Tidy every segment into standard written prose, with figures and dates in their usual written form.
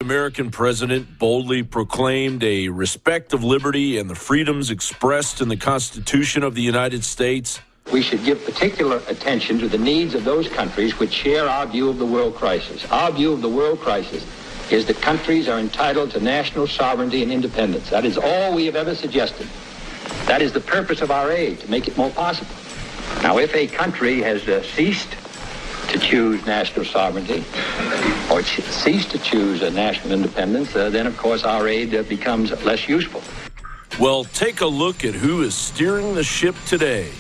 American president boldly proclaimed a respect of liberty and the freedoms expressed in the Constitution of the United States. We should give particular attention to the needs of those countries which share our view of the world crisis. Our view of the world crisis is that countries are entitled to national sovereignty and independence. That is all we have ever suggested. That is the purpose of our aid, to make it more possible. Now, if a country has ceased to choose national sovereignty or cease to choose a national independence, then, of course, our aid becomes less useful. Well, take a look at who is steering the ship today.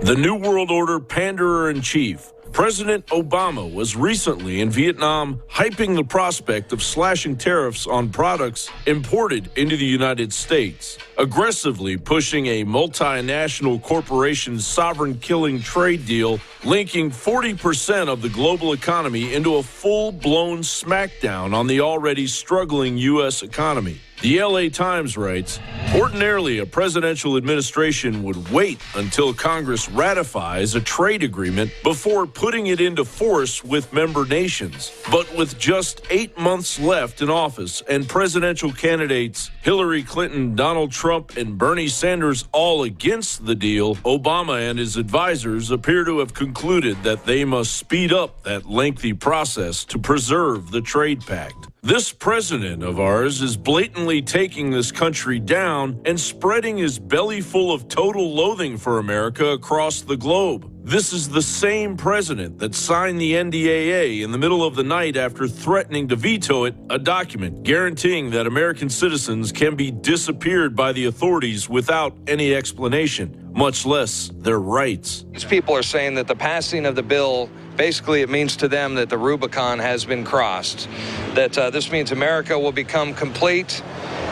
The New World Order panderer-in-chief, President Obama, was recently in Vietnam hyping the prospect of slashing tariffs on products imported into the United States, aggressively pushing a multinational corporation's sovereign-killing trade deal linking 40% of the global economy into a full-blown smackdown on the already struggling U.S. economy. The LA Times writes, ordinarily a presidential administration would wait until Congress ratifies a trade agreement before putting it into force with member nations. But with just 8 months left in office and presidential candidates Hillary Clinton, Donald Trump, and Bernie Sanders all against the deal, Obama and his advisors appear to have concluded that they must speed up that lengthy process to preserve the trade pact. This president of ours is blatantly taking this country down and spreading his belly full of total loathing for America across the globe. This is the same president that signed the NDAA in the middle of the night after threatening to veto it, a document guaranteeing that American citizens can be disappeared by the authorities without any explanation, much less their rights. These people are saying that the passing of the bill, basically it means to them that the Rubicon has been crossed, that this means America will become complete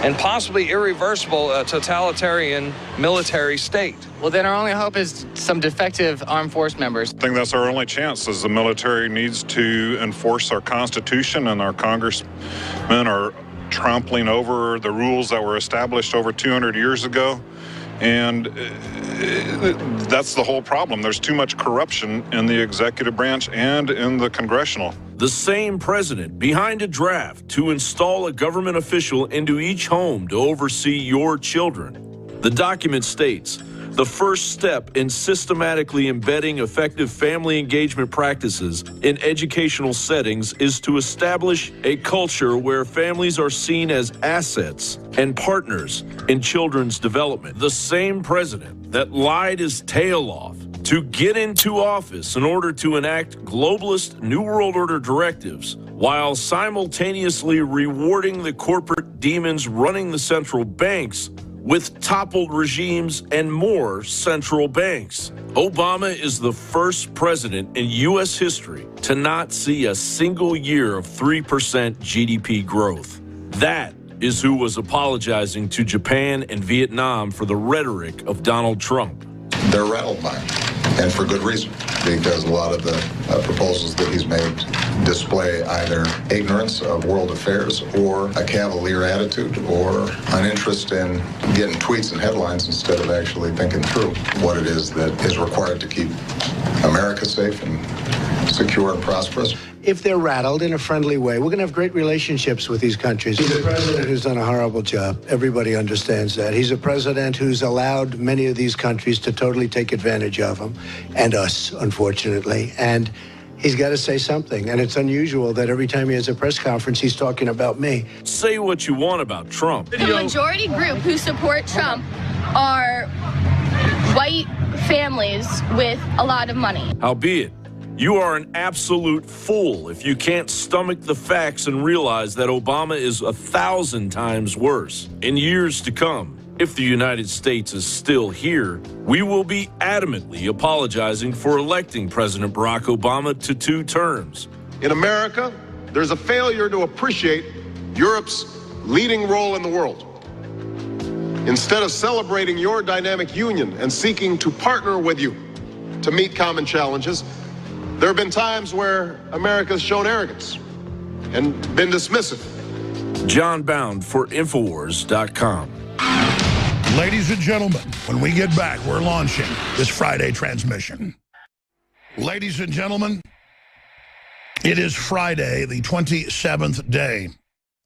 and possibly irreversible totalitarian military state. Well, then our only hope is some defective armed force members. I think that's our only chance, is the military needs to enforce our Constitution, and our congressmen are trampling over the rules that were established over 200 years ago. And that's the whole problem. There's too much corruption in the executive branch and in the congressional. The same president behind a draft to install a government official into each home to oversee your children. The document states, the first step in systematically embedding effective family engagement practices in educational settings is to establish a culture where families are seen as assets and partners in children's development. The same president that lied his tail off to get into office in order to enact globalist New World Order directives while simultaneously rewarding the corporate demons running the central banks with toppled regimes and more central banks. Obama is the first president in U.S. history to not see a single year of 3% GDP growth. That is who was apologizing to Japan and Vietnam for the rhetoric of Donald Trump. They're rattled by it, and for good reason, because a lot of the proposals that he's made display either ignorance of world affairs or a cavalier attitude or an interest in getting tweets and headlines instead of actually thinking through what it is that is required to keep America safe and secure and prosperous. If they're rattled in a friendly way, we're going to have great relationships with these countries. He's a president who's done a horrible job. Everybody understands that. He's a president who's allowed many of these countries to totally take advantage of him, and us, unfortunately. And he's got to say something. And it's unusual that every time he has a press conference, he's talking about me. Say what you want about Trump. The majority group who support Trump are white families with a lot of money. Howbeit, you are an absolute fool if you can't stomach the facts and realize that Obama is 1,000 times worse. In years to come, if the United States is still here, we will be adamantly apologizing for electing President Barack Obama to 2 terms. In America, there's a failure to appreciate Europe's leading role in the world. Instead of celebrating your dynamic union and seeking to partner with you to meet common challenges, there have been times where America's shown arrogance and been dismissive. John Bound for Infowars.com. Ladies and gentlemen, when we get back, we're launching this Friday transmission. Ladies and gentlemen, it is Friday, the 27th day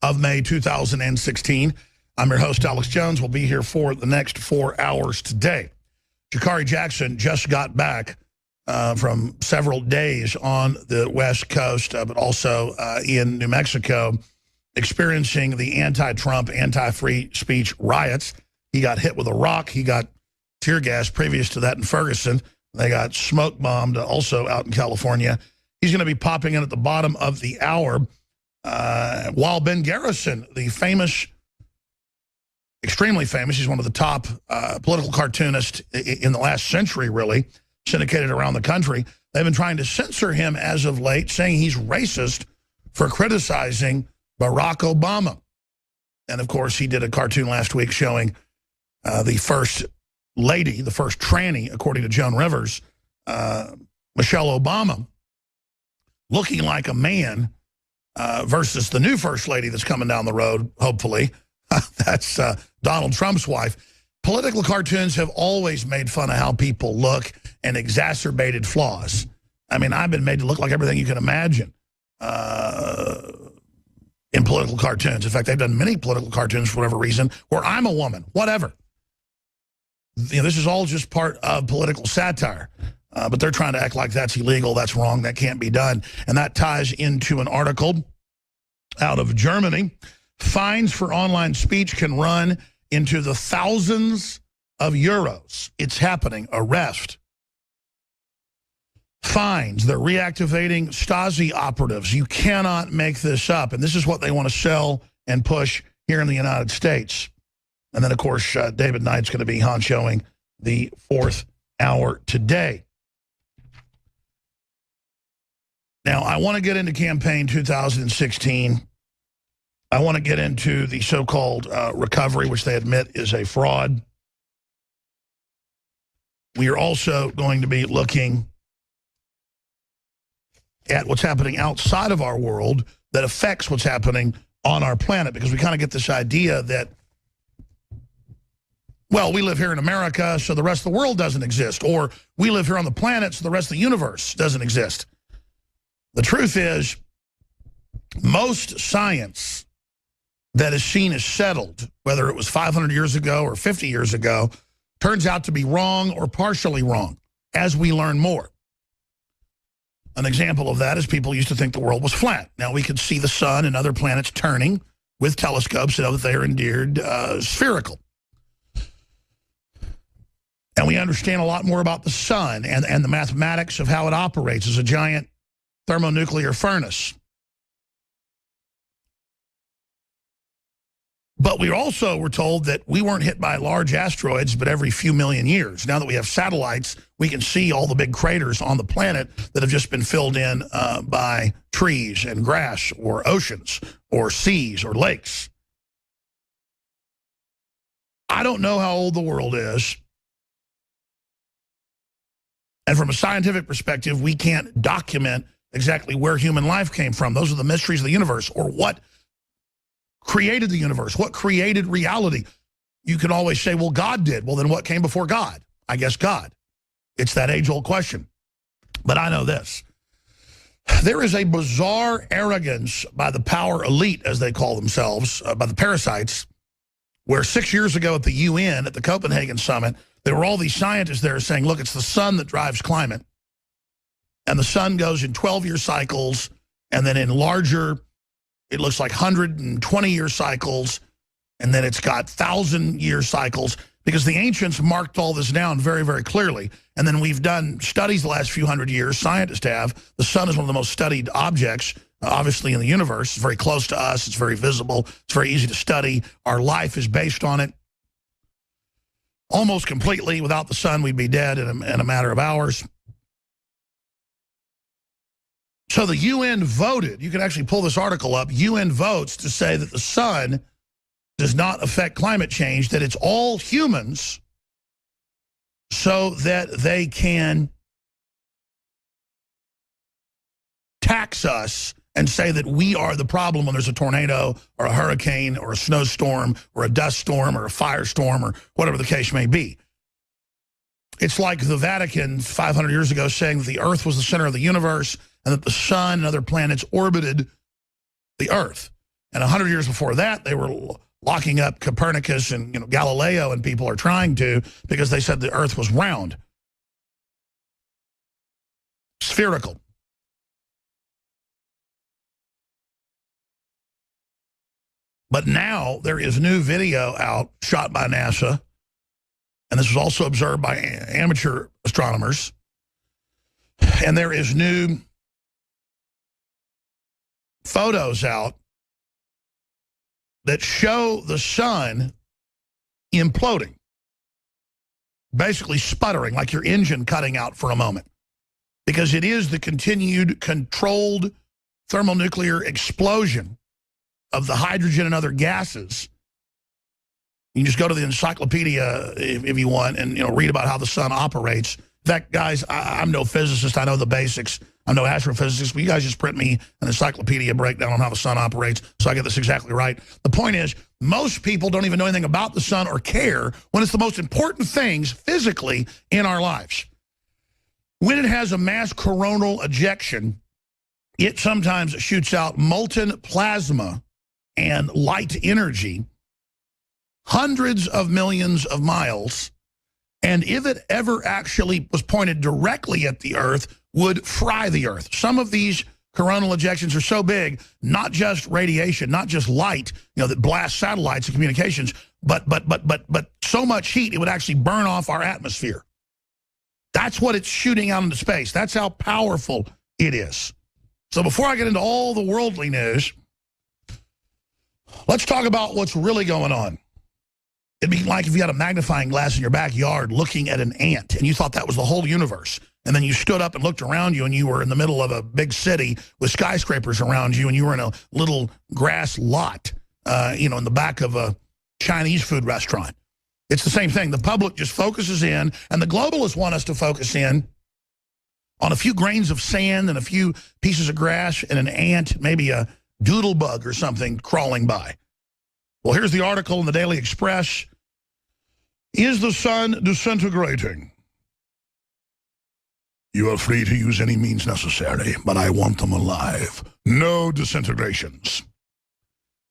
of May 2016. I'm your host, Alex Jones. We'll be here for the next 4 hours today. Jakari Jackson just got back from several days on the West Coast, but also in New Mexico, experiencing the anti-Trump, anti-free speech riots. He got hit with a rock. He got tear gas previous to that in Ferguson. They got smoke bombed also out in California. He's going to be popping in at the bottom of the hour while Ben Garrison, the famous, extremely famous, he's one of the top political cartoonists in the last century, really, syndicated around the country. They've been trying to censor him as of late, saying he's racist for criticizing Barack Obama. And, of course, he did a cartoon last week showing the first lady, the first tranny, according to Joan Rivers, Michelle Obama, looking like a man versus the new first lady that's coming down the road, hopefully. That's Donald Trump's wife. Political cartoons have always made fun of how people look and exacerbated flaws. I mean, I've been made to look like everything you can imagine in political cartoons. In fact, they've done many political cartoons for whatever reason where I'm a woman, whatever. You know, this is all just part of political satire, but they're trying to act like that's illegal, that's wrong, that can't be done. And that ties into an article out of Germany. Fines for online speech can run into the thousands of euros. It's happening. Arrest. Fines. They're reactivating Stasi operatives. You cannot make this up. And this is what they want to sell and push here in the United States. And then, of course, David Knight's going to be honchoing the 4th hour today. Now, I want to get into campaign 2016. I want to get into the so-called recovery, which they admit is a fraud. We are also going to be looking at what's happening outside of our world that affects what's happening on our planet, because we kind of get this idea that, well, we live here in America, so the rest of the world doesn't exist. Or we live here on the planet, so the rest of the universe doesn't exist. The truth is, most science that is seen as settled, whether it was 500 years ago or 50 years ago, turns out to be wrong or partially wrong as we learn more. An example of that is people used to think the world was flat. Now we could see the sun and other planets turning with telescopes and know that they are indeed spherical. And we understand a lot more about the sun and the mathematics of how it operates as a giant thermonuclear furnace. But we also were told that we weren't hit by large asteroids, but every few million years. Now that we have satellites, we can see all the big craters on the planet that have just been filled in by trees and grass or oceans or seas or lakes. I don't know how old the world is. And from a scientific perspective, we can't document exactly where human life came from. Those are the mysteries of the universe, or what created the universe, what created reality. You can always say, well, God did. Well, then what came before God? I guess God. It's that age-old question. But I know this. There is a bizarre arrogance by the power elite, as they call themselves, by the parasites, where 6 years ago at the UN, at the Copenhagen summit, there were all these scientists there saying, look, it's the sun that drives climate. And the sun goes in 12-year cycles, and then in larger, it looks like 120-year cycles, and then it's got 1,000-year cycles, because the ancients marked all this down very, very clearly. And then we've done studies the last few hundred years, scientists have. The sun is one of the most studied objects, obviously, in the universe. It's very close to us. It's very visible. It's very easy to study. Our life is based on it. Almost completely. Without the sun, we'd be dead in a matter of hours. So the UN voted, you can actually pull this article up, UN votes to say that the sun does not affect climate change, that it's all humans, so that they can tax us and say that we are the problem when there's a tornado or a hurricane or a snowstorm or a dust storm or a firestorm or whatever the case may be. It's like the Vatican 500 years ago saying that the Earth was the center of the universe and that the sun and other planets orbited the Earth. And 100 years before that, they were locking up Copernicus and Galileo, and people are trying to, because they said the Earth was round, spherical. But now there is new video out shot by NASA, and this was also observed by amateur astronomers. And there is new photos out that show the sun imploding, basically sputtering, like your engine cutting out for a moment, because it is the continued controlled thermonuclear explosion of the hydrogen and other gases. You can just go to the encyclopedia if you want and read about how the sun operates. In fact, guys, I'm no physicist. I know the basics. I'm no astrophysicist, but you guys just print me an encyclopedia breakdown on how the sun operates so I get this exactly right. The point is, most people don't even know anything about the sun or care when it's the most important things physically in our lives. When it has a mass coronal ejection, it sometimes shoots out molten plasma and light energy hundreds of millions of miles, and if it ever actually was pointed directly at the Earth, would fry the Earth. Some of these coronal ejections are so big, not just radiation, not just light, that blasts satellites and communications, but so much heat it would actually burn off our atmosphere. That's what it's shooting out into space. That's how powerful it is. So before I get into all the worldly news, let's talk about what's really going on. It'd be like if you had a magnifying glass in your backyard looking at an ant and you thought that was the whole universe. And then you stood up and looked around you and you were in the middle of a big city with skyscrapers around you and you were in a little grass lot, in the back of a Chinese food restaurant. It's the same thing. The public just focuses in, and the globalists want us to focus in on a few grains of sand and a few pieces of grass and an ant, maybe a doodle bug or something crawling by. Well, here's the article in the Daily Express. Is the sun disintegrating? You are free to use any means necessary, but I want them alive. No disintegrations.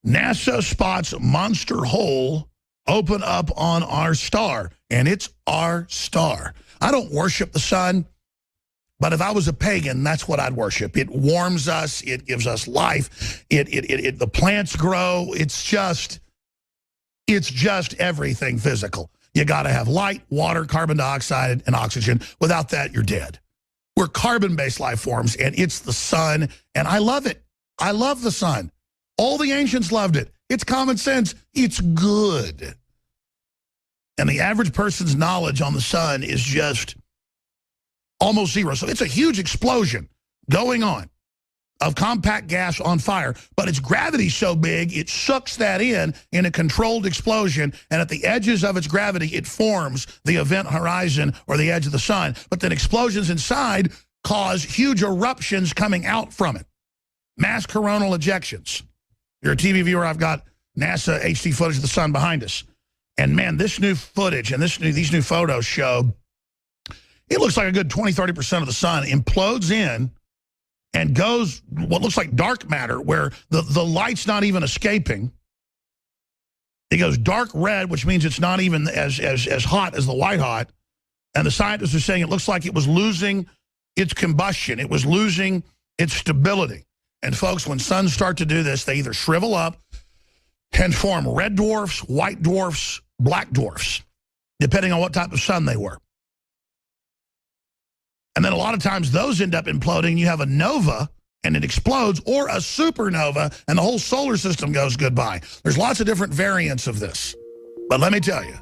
NASA spots monster hole open up on our star, and it's our star. I don't worship the sun, but if I was a pagan, that's what I'd worship. It warms us. It gives us life. The plants grow. It's just everything physical. You got to have light, water, carbon dioxide, and oxygen. Without that, you're dead. We're carbon-based life forms, and it's the sun, and I love it. I love the sun. All the ancients loved it. It's common sense. It's good. And the average person's knowledge on the sun is just almost zero. So it's a huge explosion going on of compact gas on fire, but its gravity's so big, it sucks that in a controlled explosion, and at the edges of its gravity, it forms the event horizon or the edge of the sun. But then explosions inside cause huge eruptions coming out from it. Mass coronal ejections. You're a TV viewer, I've got NASA HD footage of the sun behind us. And man, this new footage and these new photos show, it looks like a good 20–30% of the sun implodes in and goes what looks like dark matter, where the light's not even escaping. It goes dark red, which means it's not even as hot as the white hot. And the scientists are saying it looks like it was losing its combustion. It was losing its stability. And folks, when suns start to do this, they either shrivel up and form red dwarfs, white dwarfs, black dwarfs, depending on what type of sun they were. And then a lot of times those end up imploding. You have a nova and it explodes, or a supernova and the whole solar system goes goodbye. There's lots of different variants of this. But let me tell you,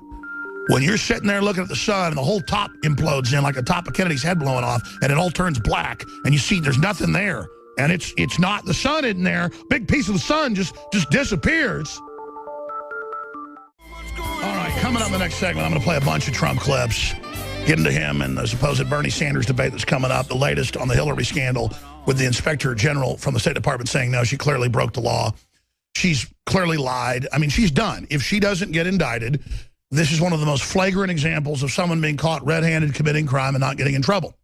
when you're sitting there looking at the sun and the whole top implodes in like the top of Kennedy's head blowing off and it all turns black and you see there's nothing there and it's not, the sun isn't there, big piece of the sun just disappears. All right, coming up in the next segment, I'm going to play a bunch of Trump clips. Get into him and the supposed Bernie Sanders debate that's coming up, the latest on the Hillary scandal with the Inspector General from the State Department saying, no, she clearly broke the law. She's clearly lied. I mean, she's done. If she doesn't get indicted, this is one of the most flagrant examples of someone being caught red-handed committing crime and not getting in trouble.